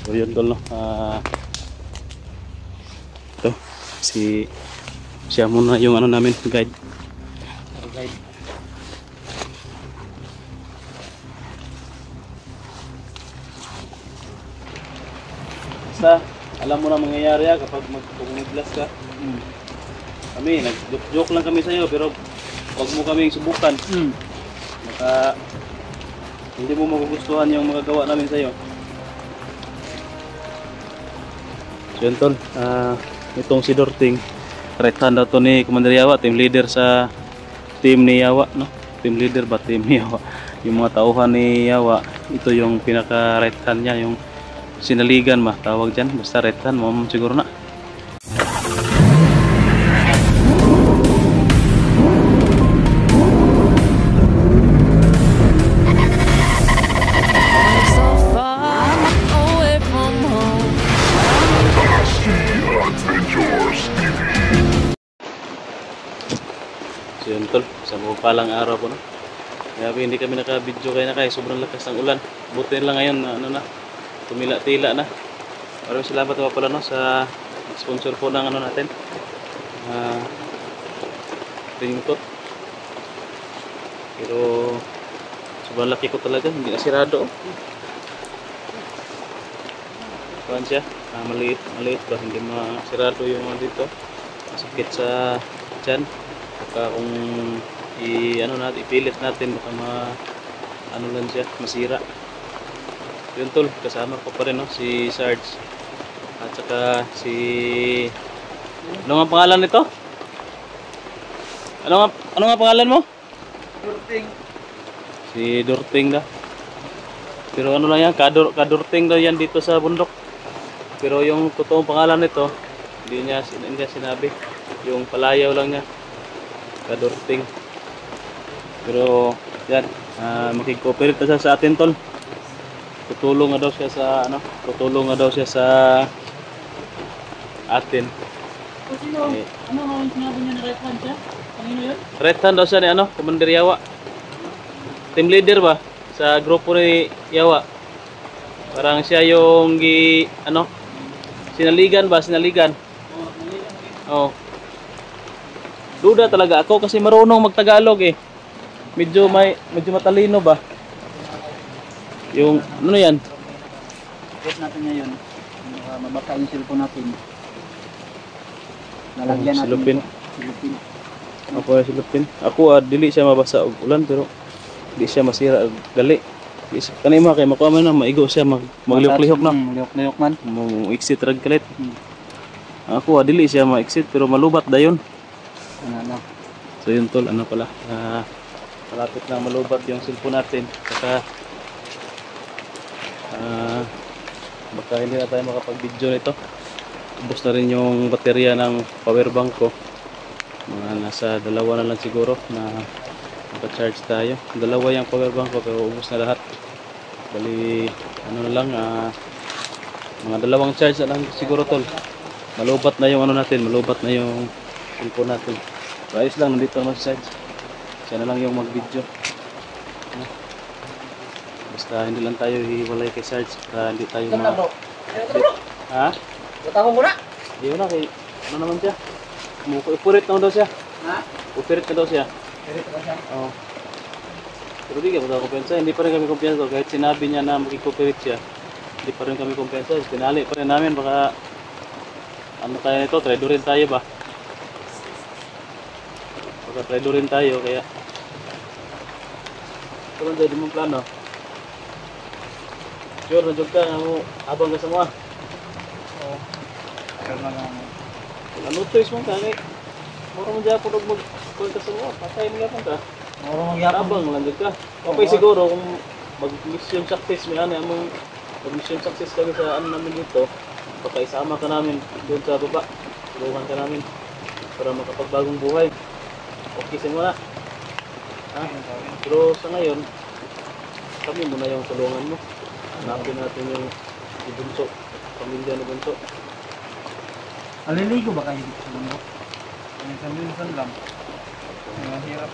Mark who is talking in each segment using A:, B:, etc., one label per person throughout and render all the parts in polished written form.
A: So yun tol, no? Ito, siya muna yung ano namin, guide. Guide. Basta, alam mo na mangyayari kapag mag-glass ka. Kami, nag-joke lang kami sa'yo, pero huwag mo kaming subukan. Baka hindi mo magugustuhan yung magagawa namin sa'yo. So yun tol, itong si Dorting, right hand daw to ni Commander Yawa, team leader sa team ni Yawa, no? Team leader ba team ni Yawa? Yung mga tauhan ni Yawa, ito yung pinaka right hand niya, yung sinaligan ba tawag dyan, basta right hand mo siguro na. So yun tol, sa mga palang araw po, no? Kaya hindi kami naka-video kaya sobrang lakas ng ulan. Buti lang ngayon na ano na, tumila-tila na. Maraming salamat naman pala, no, sa sponsor po ng ano natin, raincoat. Pero sobrang laki ko talaga, hindi na sirado. Kuhan siya, maliit ba, hindi masirado yung mga dito. Sakit sa tiyan. Baka kung ipilit natin, baka ano lang siya, masira. Yun tol, kasama ko pa rin, no, si Sarge at saka si ano nga pangalan nito? Ano nga pangalan mo?
B: Dorting.
A: Si Dorting da. Pero ano lang yan, Kadorting daw yan dito sa bundok. Pero yung totoong pangalan nito, hindi niya sinabi. Yung palayaw lang niya, Kadorting. Pero yan, makikooperate na sa atin tol. Tutulong nga daw siya sa atin.
B: O sino? Ano ang sinabi niya na right hand siya? Kanino yun?
A: Right hand daw siya ni Commander Yawa. Team leader ba sa grupo ni Yawa. Parang siya yung sinaligan. Oh. Duda talaga ako kasi marunong magtagalog eh. Medyo matalino ba? Yung ano yan?
B: Test natin ngayon. Mabaka yung cellphone natin. Nalagyan natin
A: silupin.
B: Silupin.
A: Ako ay silupin. Ako dili siya mabasa og ulan pero di siya masira og gali. Kanima kay makuha man na maigo siya magliok-lihok na.
B: Liok-liok man.
A: Mo exit rag kalit. Ako dili siya ma-exit pero malubat dayon.
B: Ano.
A: So yun tol, ano pala? Malapit na malubat yung cellphone natin. Saka baka hindi na tayo makapag-video nito. Ubos na rin yung baterya ng power bank ko. Mga nasa 2 na lang siguro na naka-charge tayo. 2 yung power bank ko pero ubos na lahat. Bali ano na lang, mga 2 charge na lang siguro tol. Malubat na yung ano natin, malubat na yung cellphone natin. So ayos lang, nandito naman sa side. Siya na lang yung mag-video. Basta hindi lang tayo hiwalay kay Sarge, hindi tayo Ha?
B: Buta ko muna.
A: Hindi na kay ano naman siya? Upurit na daw siya.
B: Ha?
A: Upurit na daw siya.
B: Pwede pa siya.
A: Oo. Pero di ka ba kumpiyansa? Hindi pa rin kami kumpiyansa. Kahit sinabi niya na magkikupirit siya, hindi pa rin kami kumpiyansa. Tinali pa rin namin. Baka ano tayo nito? Tradorin tayo ba? Baka tradorin tayo. Kaya ito lang tayo, di mong plano. Sure, na-jog ka mo habang ka sa mga.
B: Oo. Pero na lang.
A: Ano choice mo ka? Mura mo dyan po mag-call ka sa mga. Patay mo yapon ka.
B: Moro magyapon.
A: Habang lang ka. Okay siguro kung mag-mission success may ano among mag-mission success kami sa ano namin dito. Baka isama ka namin doon sa baba. Tulungan ka namin para makapagbagong buhay. Okay sa mo na. Ha? Pero sa ngayon, kami muna yung tulungan mo. Hanapin natin yung bunso, pamilya ni bunso.
B: Aliligo ba kayo dito sa mundo? Minsan lang. Mahirap.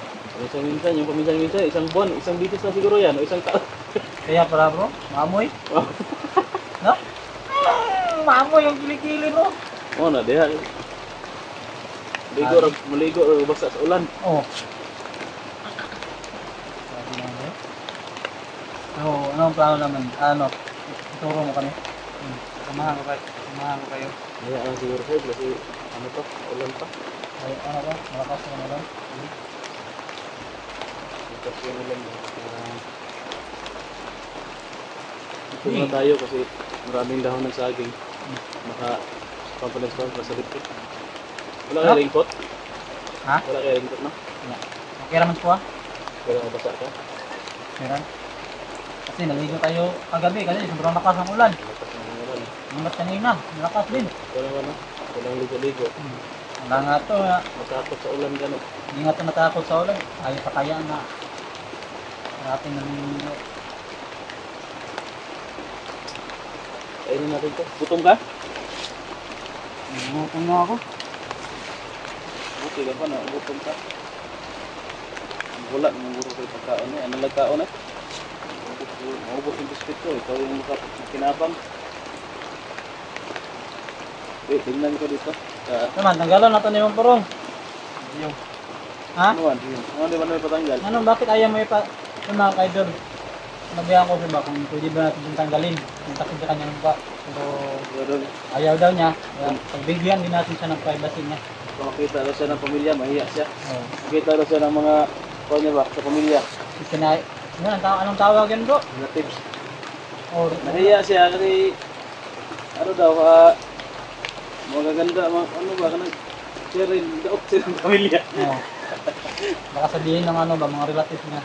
A: Minsan, yung paminsan-minsan, isang buwan, isang bitis na siguro yan, o isang taon.
B: Kaya pala bro, maamoy. No?
C: maamoy yung kilikili mo.
A: Oh, na diha. Maligo ra basa sa ulan.
C: Oh. Sabi na ba? So, ano ang plano naman? Ano? Ituro mo kami. Samahan ko kayo.
A: Kaya lang siguro sir kasi ano to, ulan pa.
C: Ay, ano ba? Malakas na lang.
A: Kasi yung ulan. Ito na tayo kasi maraming dahon ng saging. Maka pampalas pa sa lipit. Wala
C: Ano?
A: kaya ringkot?
C: Ha?
A: Wala kaya ringkot na?
C: Okay naman po ah.
A: Pero mabasa ka?
C: Meron. Kasi naligo tayo kagabi kasi sobrang lakas ng ulan.
A: Malakas ng ulan.
C: Hanggat kanina, malakas din.
A: Wala ano? Walang ligo-ligo.
C: Wala nga to,
A: Matakot sa ulan gano'n.
C: hindi nga to natakot sa ulan. Ayaw pa kaya na ating naliligo.
A: Kainin natin to. Gutom ka?
C: Gutom na ako.
A: Buti ka pa na, gutom ka. Wala, namuro kayo pagkaon eh. Ano nagkaon eh? Maubos yung biscuit ko. Ikaw yung kinabang. Wait, tingnan ko dito.
C: Naman, tanggalan natin yung parong.
B: Yung.
C: Ha?
A: Ano man? Ano di ba na patanggal?
C: Ano, bakit ayaw mo ipa... Yung mga kaidol, nabihan ko siya ba kung pwede ba natin yung tanggalin. Yung takip sa kanyang mukha. Pero
A: Pero
C: ayaw daw niya. Kaya pagbigyan din natin siya ng privacy niya.
A: kung makita daw siya ng pamilya, mahiya siya.
C: Oh.
A: Makita daw siya ng mga, kung niya ba, sa pamilya.
C: Sinay... Anong tawag yan bro?
A: Relatives.
C: Oh,
A: Nahiya siya kasi, ano daw, magaganda, ano ba, kanang, share ng pamilya.
C: oh. Baka sabihin ng ano ba, mga relatives niya.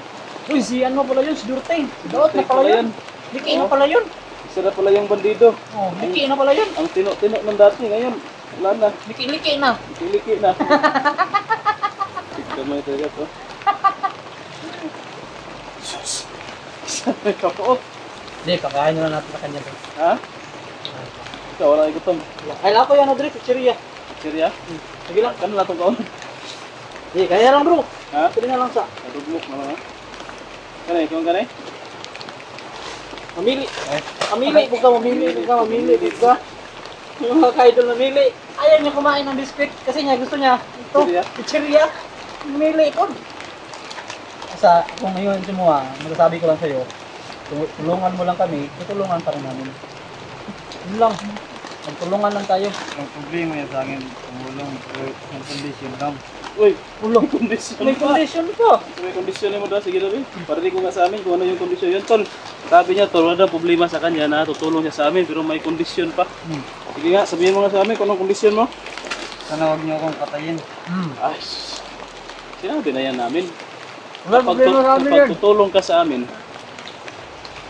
C: Uy, si ano pala yun, si Durteng. Si Daot na pala yun. Liki na pala yun.
A: Isa na pala yung bandido.
C: Oh, liki na pala yun.
A: Ang tino-tino ng dati, ngayon, wala na.
C: Liki na.
A: Liki na. Tignan mo ito ito. Sabi ka po.
C: Hindi, pakain na lang natin sa kanya.
A: Ha? Ikaw, wala kang gutom.
C: Ay, lako yan, Adri, pizzeria.
A: Serya?
C: Sige lang.
A: Kano na itong kaon?
C: Hindi, kaya lang bro.
A: Ha?
C: Pili na lang sa
A: Nadugmok na mga. Kanay, kung kanay?
C: mamili. Mamili, huwag ka mamili. Yung mga kaidol namili. Ayaw niya kumain ng biscuit kasi niya gusto niya. Ito,
A: Pizzeria?
C: pizzeria. Mamili ito. Sa kung ngayon sumuha, magsasabi ko lang sa'yo, tulungan mo lang kami, tutulungan pa rin namin. Yun lang. Magtulungan lang tayo.
B: Ang problema yan sa akin, tumulong. Pero ang condition lang.
A: Uy, ulong kondisyon
C: May
A: pa.
C: condition pa.
A: So, may kondisyon mo daw, sige daw eh. Para di ko nga sa amin kung ano yung kondisyon yun, tol. Sabi niya, tol, wala daw problema sa kanya na tutulong siya sa amin, pero may kondisyon pa. Sige nga, sabihin mo nga sa amin kung anong kondisyon mo.
B: Sana huwag niyo akong patayin.
A: Ay, sinabi na yan namin.
C: Wala problema sa amin yan.
A: Kapag tutulong ka sa amin,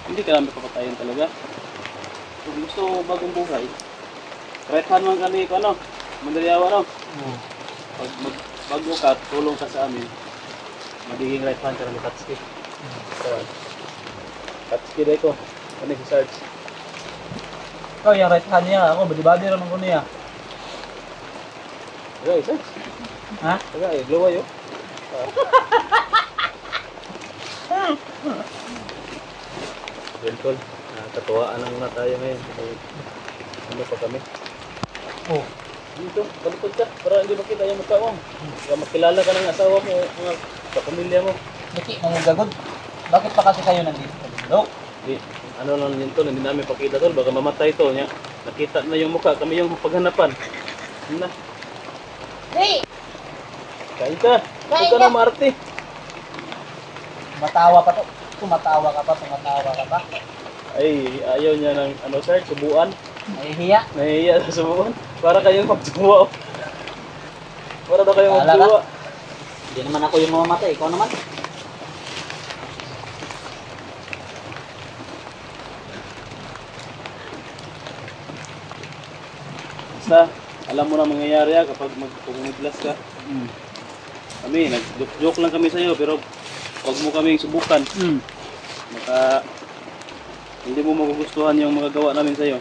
A: hindi ka namin papatayin talaga. Kung gusto mo bagong buhay, right-hand man kami ko ano, mandaliyawa no. Pag bago ka, tulong ka sa amin, magiging right-hand ka namin Katsuki. Katsuki na ko. Ano si Sarge?
C: Ikaw yung right hand niya, ako, badi-badi naman ko niya.
A: Tagay, Sarge.
C: Ha?
A: Tagay, gloway yun. Bentol, katuwaan na muna tayo ngayon. Ano pa kami?
C: Oh.
A: Dito, balikod ka para hindi makita yung mukha mo. Kaya makilala ka ng asawa mo, mga kapamilya mo.
C: Liki, nangyagagod. Bakit pa kasi kayo nandito? Look.
A: Di, ano lang yun tol, hindi namin pakita tol, baka mamatay to niya. Nakita na yung mukha, kami yung paghanapan. Yun na,
C: Hey!
A: kain ka. Huwag ka na maarte.
C: Tumatawa pa to. Tumatawa ka pa.
A: Ay, ayaw niya ng ano sir, subuan.
C: Nahihiya.
A: Nahihiya sa subuan. Para kayong magsuwa. Para daw kayong
C: Bahala ka.
A: magsuwa.
C: Hindi naman ako yung mamamatay. Ikaw naman.
A: Basta, alam mo na mangyayari kapag mag-glass ka. Kami, nag-joke lang kami sa'yo, pero huwag mo kaming subukan. Maka, hindi mo magugustuhan yung magagawa namin sa'yo.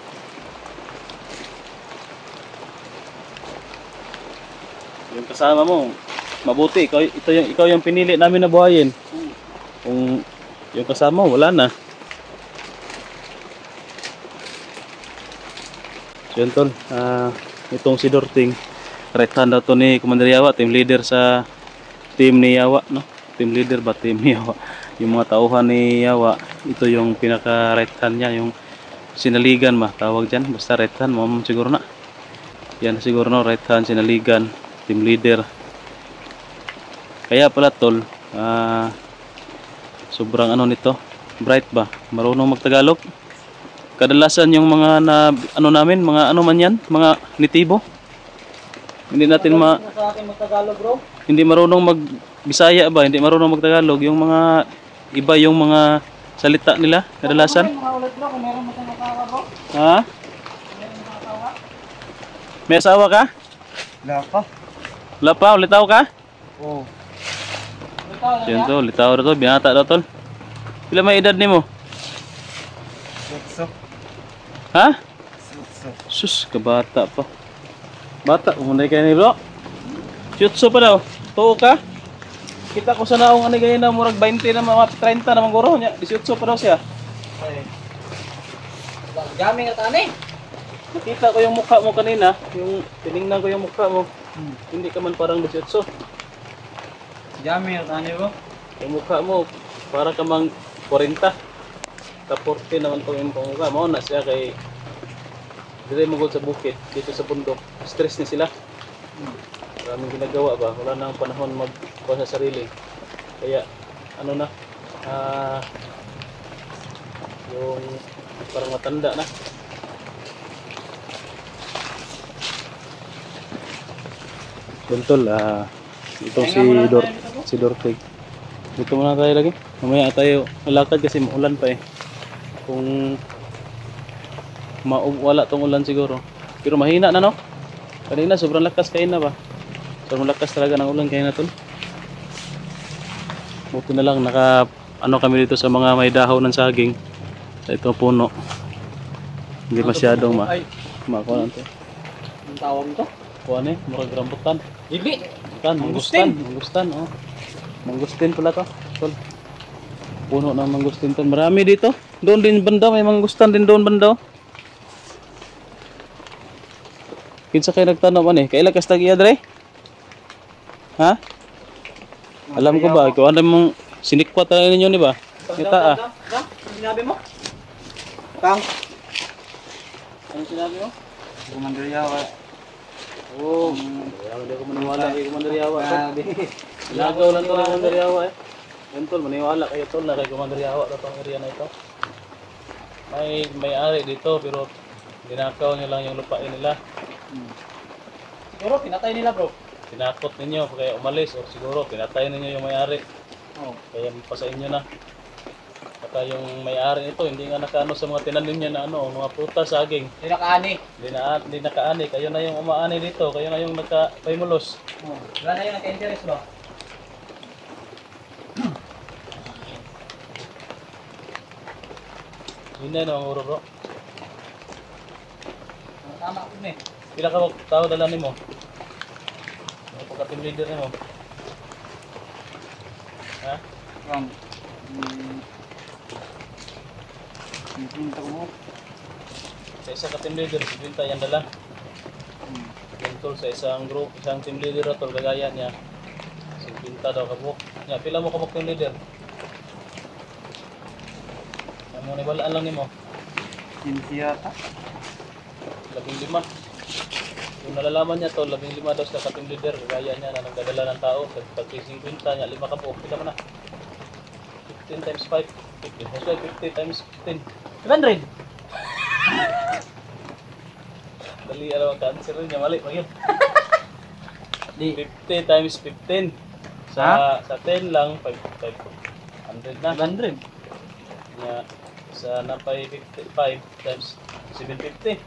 A: Yung kasama mo, mabuti. Ikaw yung pinili namin na buhayin. Kung yung kasama mo, wala na. So Yun tol, itong si Dorting, right hand daw to ni Commander Yawa, team leader sa team ni Yawa, no? Team leader ba team ni Yawa? Yung mga tauhan ni Yawa, ito yung pinaka right hand niya, yung sinaligan ba tawag dyan, basta right hand mo siguro na. Yan siguro no, right hand sinaligan, team leader. Kaya pala tol, sobrang ano nito, bright ba, marunong magtagalog. Kadalasan yung mga na ano namin, mga ano man yan, mga nitibo. Hindi natin
C: Sa akin magtagalog bro.
A: hindi marunong mag Bisaya ba, hindi marunong magtagalog, yung mga iba yung mga salita nila kadalasan.
C: Mga ulit bro, kung meron mo tayong makawa bro.
A: Ha?
C: Meron mo makawa.
A: May asawa ka?
B: Wala pa.
A: Wala pa, ulitaw ka?
B: Oo.
C: Ikaw lang
A: Yan
C: yan.
A: tol, litaw na tol, binata daw tol. Pila may edad nimo?
B: Sutso.
A: Ha?
B: Sutso.
A: Sus, kabata pa. Bata, umunay kayo ni bro. Jutsu pa daw. Tuo ka? Kita ko sa naong ano ganyan na murag 20 na mga 30 na mga guro niya. 18 pa daw siya.
C: Ay. Gaming at ani.
A: Nakita ko yung mukha mo kanina, yung tiningnan ko yung mukha mo. Hindi ka man parang 18.
C: Gaming at ani bro.
A: Yung mukha mo para ka mang 40. Ka 40 naman to yung mukha mo na siya kay dire mo sa bukid dito sa bundok. Stress ni sila. Maraming ginagawa ba? Wala nang panahon magkuha sa sarili. Kaya ano na yung parang matanda na. Tuntol, itong si Dortig. Dito muna tayo lagi. Mamaya tayo malakad kasi maulan pa eh. Kung wala tong ulan siguro. Pero mahina na no? Kanina sobrang lakas kain na ba? Sobrang lakas talaga ng ulan kain na tol. Buti na lang naka ano kami dito sa mga may dahon ng saging. Sa itong puno. Hindi masyadong makuha lang to.
C: Ang tawag nito?
A: Kuha na eh, murag rambutan.
C: Dili.
A: Mangustan, oh. Mangustin pala to, tol. Puno ng mangustin tol. Marami dito. Doon din banda, may mangustan din doon banda. Oh. Kinsa kayo nagtanong man eh? Kailan kas tag-iya dre? Ha? Alam ko ba, ikaw ano mong sinikwat na ninyo ni ba? Kita
C: Ano sinabi mo? Kang.
A: Ano sinabi mo?
B: Commander Yawa.
A: Oo. Hindi ako maniwala kay Commander Yawa.
B: Grabe.
A: Lagaw lang to ng Commander Yawa eh. Yan tol, maniwala kayo tol na kay Commander Yawa na itong area na ito. May-ari dito pero dinakaw nyo lang yung lupain nila.
C: Siguro pinatay nila bro.
A: Tinakot ninyo kaya umalis o siguro pinatay ninyo yung may-ari.
C: Oh.
A: Kaya pa sa inyo na. Saka yung may-ari nito hindi nga nakaano sa mga tinanim niya na ano, mga prutas, saging.
C: Hindi nakaani.
A: Hindi nakaani, kayo na yung umaani dito, kayo na yung nagka-paymulos.
C: Oh. Wala na yung naka-interest ba?
A: Hindi na yung uro bro.
C: Tama ko na eh.
A: Pila ka tao dala nimo? Ano pagka-team leader nimo? Ha?
B: Kang. Pinta ko mo.
A: Sa isa ka team leader, 50 yan dala. Yung tol sa isang group, isang team leader na tol, kagaya niya. 50 daw kabuk. Nya, pila mo kabuk team leader? Ano ni balaan lang nimo?
B: Sinsiyata.
A: 15. Kung nalalaman niya to, 15 daw sa ka-team leader, kagaya niya na nagdadala ng tao, pag 50 niya, 5 kabuk, pila mo na? 15 times 5, 50. That's why 50 times 15.
C: 700.
A: Dali, ano ang cancer rin niya, mali, magin.
C: Di.
A: 50 times 15. Sa 10 lang, 500 na.
C: 700.
A: Nga, sa napay 55 times 750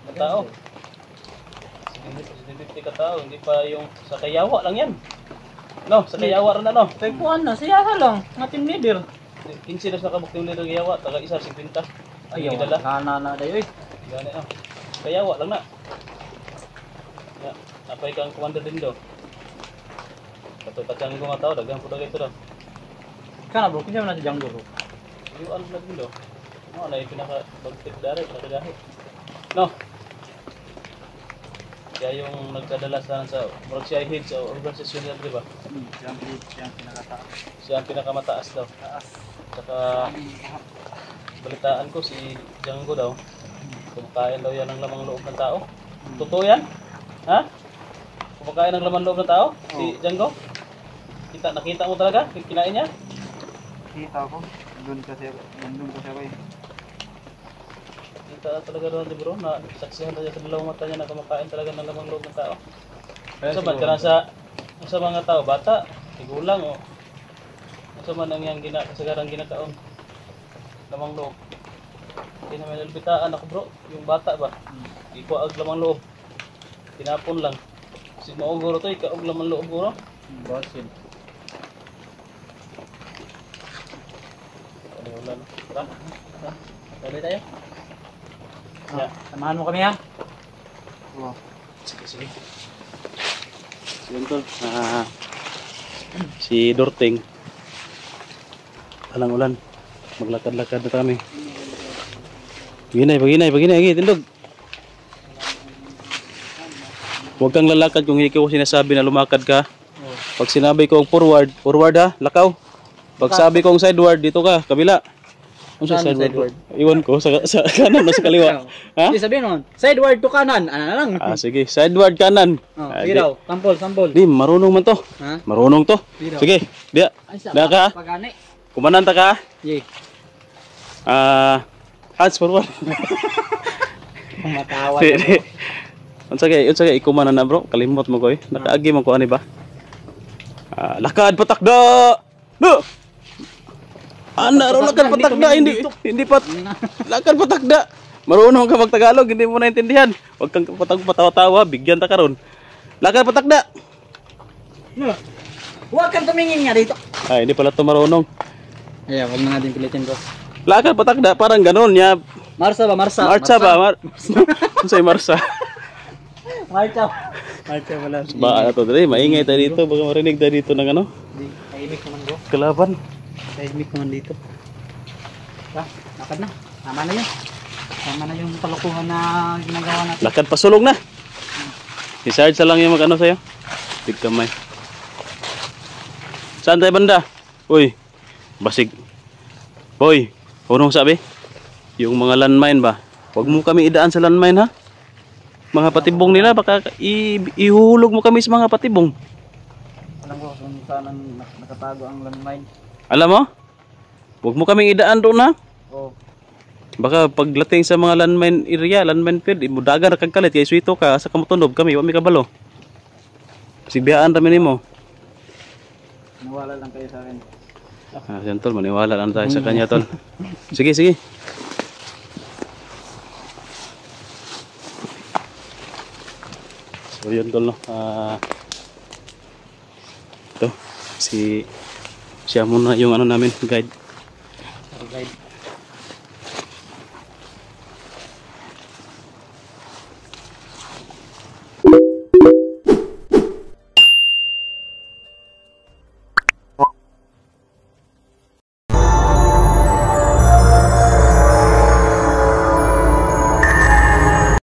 A: na tao. 750 ka tao, hindi pa yung sa Kayawa lang yan. No, sa Kayawa rin ano.
C: Tagpuan na. Siya ka lang. Nga team leader.
A: 15 na nakabuk yung leader Kayawa, taga isa 50.
C: Ayaw.
A: Gidala.
C: Na dayo eh.
A: Gani ah. Kayawa lang na. Ya, napay kang commander din do. Katong ko nga tao, dagang po dagay ito daw.
C: Kana bro, kinsa man na si Django bro.
A: Yung ano na din do. Ano na yung pinaka-bagtip dari, nakagahi. No, Siya yung nagdadala sa murag siya ay head sa organisasyon nila, di ba?
C: Siya ang pinakataas.
A: Siya ang pinakamataas daw.
C: Taas.
A: Saka balitaan ko si Django daw. Kumakain daw yan ng lamang loob ng tao. Totoo yan? Ha? Kumakain ng lamang loob ng tao? Si Django? Nakita mo talaga? Kinain niya?
C: Kita ko. Nandun kasi ako eh.
A: Kita talaga doon, di bro, na saksihan tayo sa dalawang mata niya na kumakain talaga ng lamang loob ng tao. Sa man, ka sa mga tao, bata, tigulang o. Sa man ang yung kasagarang ginakaon. Lamang loob. Hindi na may nalbitaan ako bro, yung bata ba? Ikuha ang lamang loob. Tinapon lang. Kasi mauguro to, ikaog lamang loob guro.
C: Basin.
A: Ano yung ulan? Tara? Dali tayo?
C: Samahan mo kami ha? Oo.
A: Sige. Si Antol, si Dorting. Alang ulan. Maglakad-lakad na kami. Paginay, lagi, tindog. Huwag kang lalakad kung hindi ko sinasabi na lumakad ka. Pag sinabi kong forward ha, lakaw. Pag sabi kong sideward, dito ka, kabila. Ano sa
C: Saan
A: sideward?
C: sideward?
A: Iwan ko, sa kanan o sa kaliwa. Ha?
C: Hindi sabihin nun. Sideward to kanan. Ano na lang.
A: Sige, sideward kanan.
C: Sige daw. Sampol.
A: Di, marunong man to.
C: Ha?
A: Marunong to.
C: Di daw.
A: Sige, diya. Diya ka.
C: Pagani.
A: Kumananta ka.
C: Yay.
A: Hands forward.
C: Matawa.
A: Unsa kay ikumanan na bro, kalimot mo ko eh. Nakaagi man ko ani ba? Lakad patakda. No. Lakad patakda hindi pat. Lakad patakda. Marunong ka magtagalog, hindi mo naintindihan. Huwag kang patawa-tawa, bigyan ta karon. Lakad patakda.
C: Huwag kang tumingin nga dito.
A: Hindi pala to marunong.
C: Huwag na natin pilitin ko.
A: Lakad patakda, parang ganon niya.
C: Marsa ba?
A: Unsay Marsa?
C: Marsa wala.
A: Ba ato dali, maingay tayo dito, baka marinig tayo dito ng ano?
C: Tahimik naman bro.
A: Kalaban.
C: Tahimik naman dito. Lakad na. Tama na yun. Tama na yung kalokohan na ginagawa natin.
A: Lakad pasulong na. Si Sarge lang yung mag-ano sa'yo. Big kamay. Saan tayo banda? Uy, basig. Boy, unong sabi? Yung mga landmine ba? Huwag mo kami idaan sa landmine ha. Mga patibong nila, baka ihulog mo kami sa mga patibong.
C: Alam ko kung saan nakatago ang landmine.
A: Alam mo? Huwag mo kaming idaan doon ha.
C: Oo.
A: Baka paglating sa mga landmine area, landmine field, imudagan na kagkalit, kaya suito ka, sa kamutunob kami, wami kabalo. Sigbiyaan kami nimo.
C: Nawala lang kayo sa akin.
A: Yan tol, maniwala lang tayo sa kanya tol. Sige. So yun tol no. Ito, siya muna yung ano namin, guide.
C: Guide.